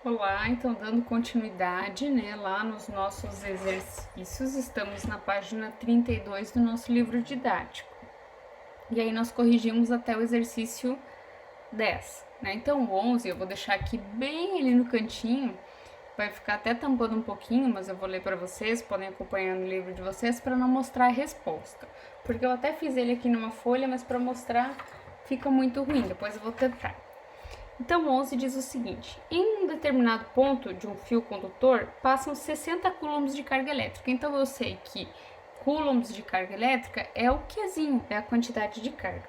Olá, então dando continuidade, lá nos nossos exercícios, estamos na página 32 do nosso livro didático. E aí nós corrigimos até o exercício 10, Então o 11 eu vou deixar aqui bem ali no cantinho, vai ficar até tampando um pouquinho, mas eu vou ler para vocês, podem acompanhar no livro de vocês para não mostrar a resposta. Porque eu até fiz ele aqui numa folha, mas para mostrar fica muito ruim, depois eu vou tentar. Então, 11 diz o seguinte: em um determinado ponto de um fio condutor passam 60 coulombs de carga elétrica. Então, eu sei que coulombs de carga elétrica é o Qzinho, é a quantidade de carga.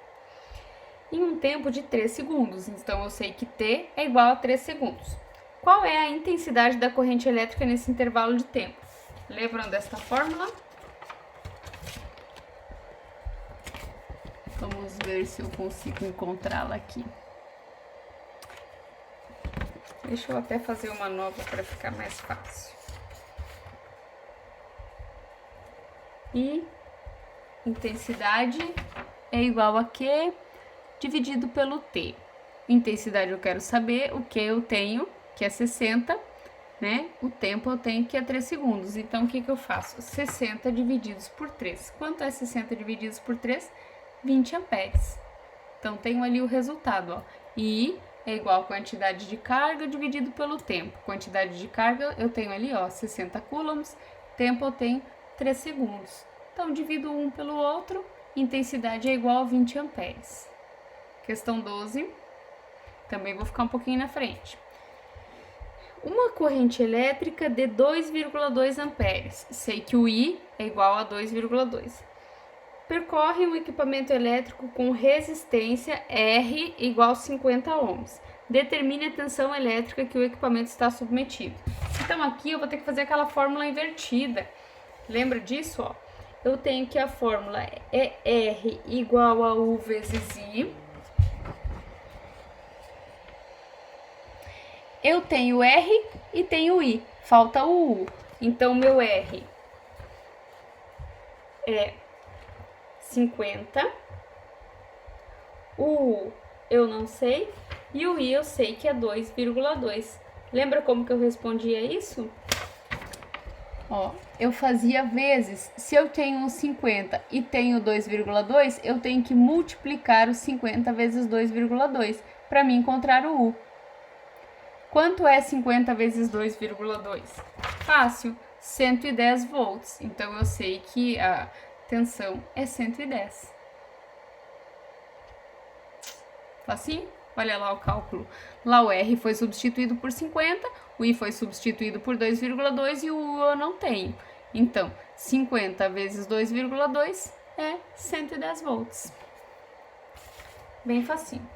Em um tempo de 3 segundos. Então, eu sei que T é igual a 3 segundos. Qual é a intensidade da corrente elétrica nesse intervalo de tempo? Lembram desta fórmula? Vamos ver se eu consigo encontrá-la aqui. Deixa eu até fazer uma nova para ficar mais fácil. E intensidade é igual a Q dividido pelo T. Intensidade eu quero saber, o que eu tenho, que é 60, O tempo eu tenho, que é 3 segundos. Então, o que eu faço? 60 divididos por 3. Quanto é 60 divididos por 3? 20 amperes. Então, tenho ali o resultado, ó. I é igual a quantidade de carga dividido pelo tempo. Quantidade de carga eu tenho ali, ó, 60 coulombs. Tempo eu tenho 3 segundos. Então, divido um pelo outro. Intensidade é igual a 20 amperes. Questão 12. Também vou ficar um pouquinho na frente. Uma corrente elétrica de 2,2 amperes. Sei que o I é igual a 2,2. Percorre um equipamento elétrico com resistência R igual a 50 ohms. Determine a tensão elétrica que o equipamento está submetido. Então, aqui eu vou ter que fazer aquela fórmula invertida. Lembra disso? Ó? Eu tenho que a fórmula é R igual a U vezes I. Eu tenho R e tenho I. Falta o U. Então, meu R é 50. O U eu não sei. E o I eu sei que é 2,2. Lembra como que eu respondia isso? Ó, eu fazia vezes. Se eu tenho 50 e tenho 2,2, eu tenho que multiplicar os 50 vezes 2,2 para me encontrar o U. Quanto é 50 vezes 2,2? Fácil, 110 volts. Então, eu sei que a tensão é 110. Facinho? Olha lá o cálculo. Lá o R foi substituído por 50, o I foi substituído por 2,2 e o U eu não tenho. Então, 50 vezes 2,2 é 110 volts. Bem facinho.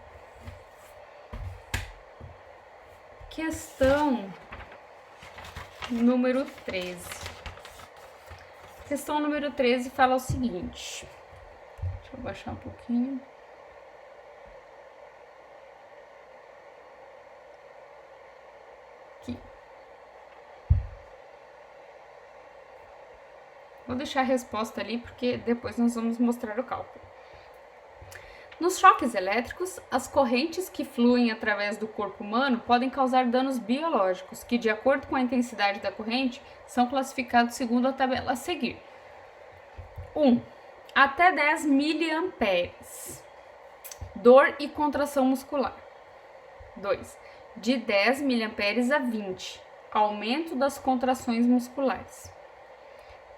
Questão número 13. Questão número 13 fala o seguinte. Deixa eu baixar um pouquinho. Aqui. Vou deixar a resposta ali, porque depois nós vamos mostrar o cálculo. Nos choques elétricos, as correntes que fluem através do corpo humano podem causar danos biológicos, que, de acordo com a intensidade da corrente, são classificados segundo a tabela a seguir. 1. Até 10 miliamperes. Dor e contração muscular. 2. De 10 miliamperes a 20. Aumento das contrações musculares.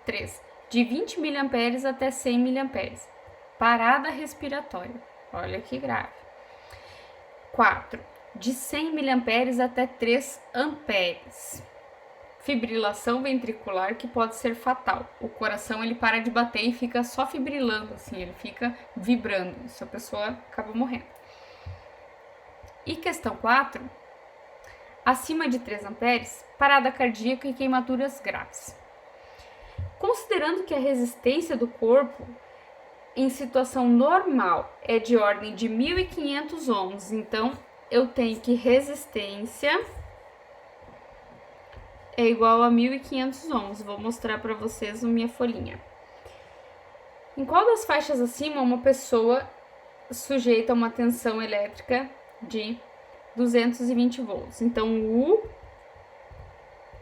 3. De 20 miliamperes até 100 miliamperes. Parada respiratória. Olha que grave. 4. De 100 miliamperes até 3 amperes. Fibrilação ventricular, que pode ser fatal. O coração ele para de bater e fica só fibrilando, assim, ele fica vibrando. Isso a pessoa acaba morrendo. E questão 4. Acima de 3 amperes, parada cardíaca e queimaduras graves. Considerando que a resistência do corpo em situação normal é de ordem de 1.500 ohms, então eu tenho que resistência é igual a 1.500 ohms. Vou mostrar para vocês na minha folhinha. Em qual das faixas acima uma pessoa sujeita a uma tensão elétrica de 220 volts? Então, U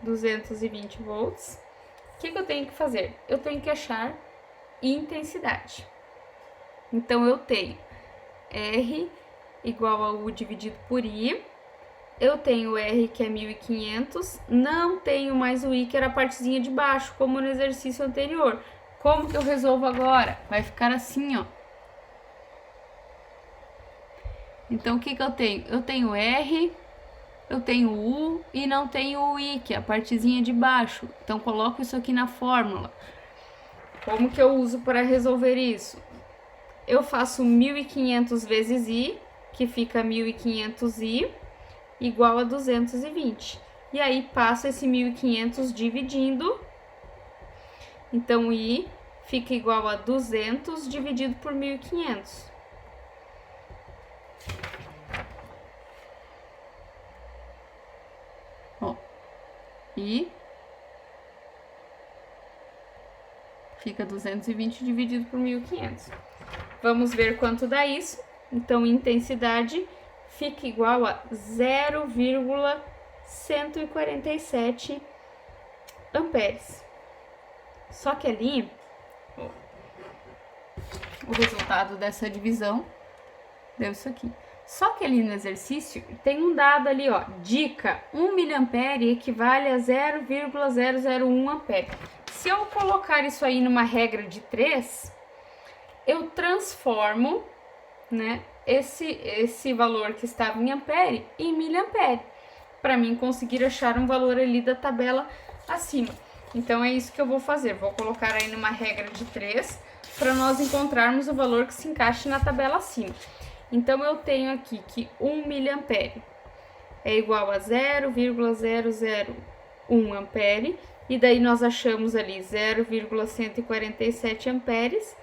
220 volts. O que eu tenho que fazer? Eu tenho que achar intensidade. Então, eu tenho R igual a U dividido por I. Eu tenho o R, que é 1500. Não tenho mais o I, que era a partezinha de baixo, como no exercício anterior. Como que eu resolvo agora? Vai ficar assim, ó. Então, o que eu tenho? Eu tenho R, eu tenho U e não tenho o I, que é a partezinha de baixo. Então, coloco isso aqui na fórmula. Como que eu uso para resolver isso? Eu faço 1500 vezes I, que fica 1500I, igual a 220. E aí, passo esse 1500 dividindo. Então, I fica igual a 200 dividido por 1500. Ó, I fica 220 dividido por 1500. Vamos ver quanto dá isso. Então, intensidade fica igual a 0,147 amperes. Só que ali, o resultado dessa divisão deu isso aqui. Só que ali no exercício tem um dado ali, ó, dica, 1 mA equivale a 0,001 ampere. Se eu colocar isso aí numa regra de 3, eu transformo, né, esse valor que estava em ampere em miliampere, para mim conseguir achar um valor ali da tabela acima. Então, é isso que eu vou fazer. Vou colocar aí numa regra de 3 para nós encontrarmos o valor que se encaixe na tabela acima. Então, eu tenho aqui que 1 miliampere é igual a 0,001 ampere. E daí, nós achamos ali 0,147 amperes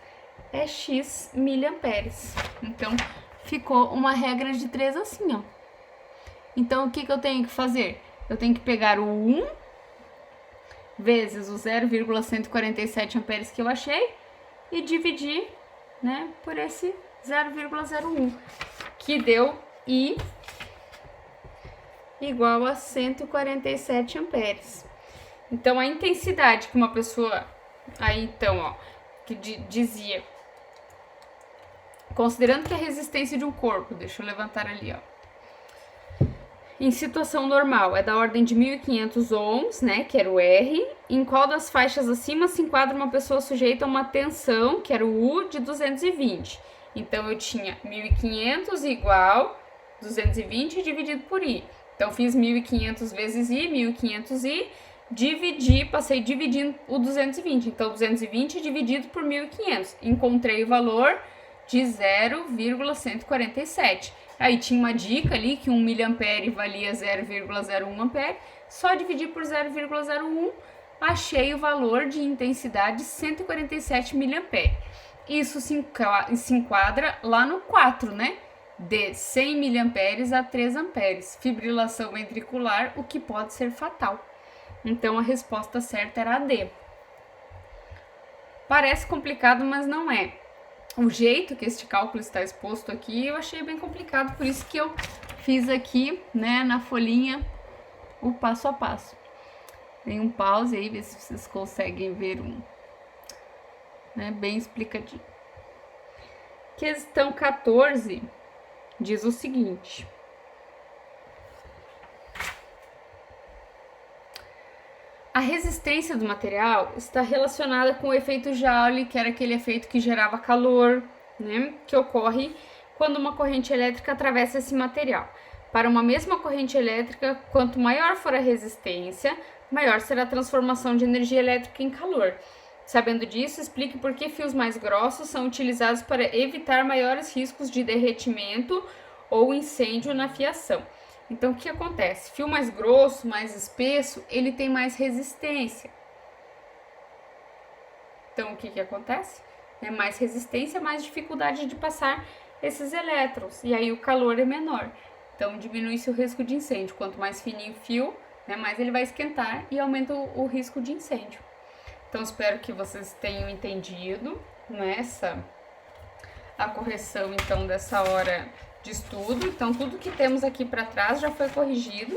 é X miliamperes. Então, ficou uma regra de 3 assim, ó. Então, o que eu tenho que fazer? Eu tenho que pegar o 1 vezes o 0,147 amperes que eu achei e dividir, né, por esse 0,01, que deu I igual a 147 amperes. Então, a intensidade que uma pessoa, aí então, ó, que dizia, considerando que a resistência de um corpo, deixa eu levantar ali, ó, em situação normal é da ordem de 1500 ohms, né, que era o R, em qual das faixas acima se enquadra uma pessoa sujeita a uma tensão, que era o U, de 220. Então, eu tinha 1500 igual 220 dividido por I. Então, fiz 1500 vezes I, 1500I, passei dividindo o 220. Então, 220 dividido por 1500. Encontrei o valor de 0,147. Aí tinha uma dica ali que 1 miliampere valia 0,01 ampere. Só dividir por 0,01, achei o valor de intensidade 147 miliampere. Isso se enquadra lá no 4, né? De 100 miliamperes a 3 amperes. Fibrilação ventricular, o que pode ser fatal. Então, a resposta certa era a D. Parece complicado, mas não é. O jeito que este cálculo está exposto aqui, eu achei bem complicado, por isso que eu fiz aqui, né, na folhinha, o passo a passo. Tem um pause aí, ver se vocês conseguem ver né, bem explicadinho. Questão 14 diz o seguinte: a resistência do material está relacionada com o efeito Joule, que era aquele efeito que gerava calor, né, que ocorre quando uma corrente elétrica atravessa esse material. Para uma mesma corrente elétrica, quanto maior for a resistência, maior será a transformação de energia elétrica em calor. Sabendo disso, explique por que fios mais grossos são utilizados para evitar maiores riscos de derretimento ou incêndio na fiação. Então, o que acontece? Fio mais grosso, mais espesso, ele tem mais resistência. Então, o que acontece? É mais resistência, mais dificuldade de passar esses elétrons. E aí, o calor é menor. Então, diminui-se o risco de incêndio. Quanto mais fininho o fio, né, mais ele vai esquentar e aumenta o risco de incêndio. Então, espero que vocês tenham entendido, né, a correção, então, dessa hora de estudo. Então, tudo que temos aqui para trás já foi corrigido.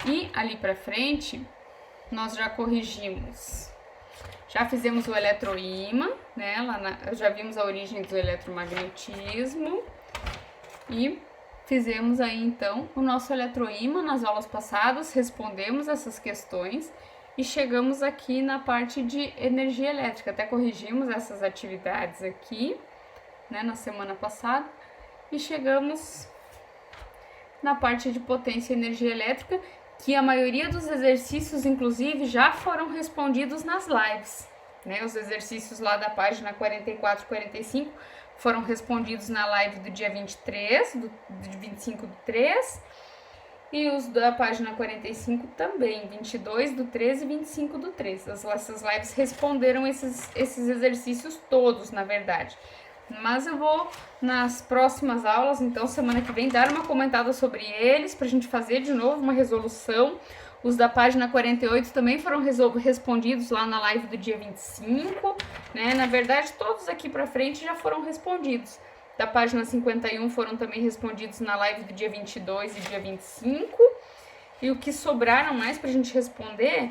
E ali para frente, nós já corrigimos. Já fizemos o eletroímã, né? Já vimos a origem do eletromagnetismo e fizemos aí então o nosso eletroímã nas aulas passadas, respondemos essas questões e chegamos aqui na parte de energia elétrica. Até corrigimos essas atividades aqui, né, na semana passada e chegamos na parte de potência e energia elétrica, que a maioria dos exercícios, inclusive, já foram respondidos nas lives, né? Os exercícios lá da página 44 e 45 foram respondidos na live do dia 23, do 25 do 3, e os da página 45 também, 22 do 13 e 25 do 3. Essas lives responderam esses exercícios todos, na verdade. Mas eu vou, nas próximas aulas, então semana que vem, dar uma comentada sobre eles, pra gente fazer de novo uma resolução. Os da página 48 também foram respondidos lá na live do dia 25, né? Na verdade, todos aqui pra frente já foram respondidos. Da página 51 foram também respondidos na live do dia 22 e dia 25. E o que sobraram mais pra gente responder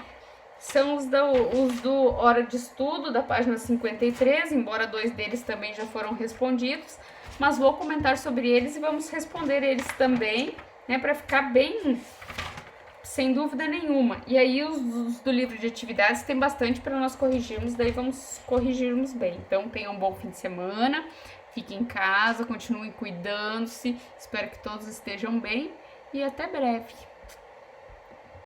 são os do Hora de Estudo, da página 53, embora 2 deles também já foram respondidos, mas vou comentar sobre eles e vamos responder eles também, né, para ficar bem, sem dúvida nenhuma. E aí os do livro de atividades tem bastante para nós corrigirmos, daí vamos corrigirmos bem. Então tenham um bom fim de semana, fiquem em casa, continuem cuidando-se, espero que todos estejam bem e até breve.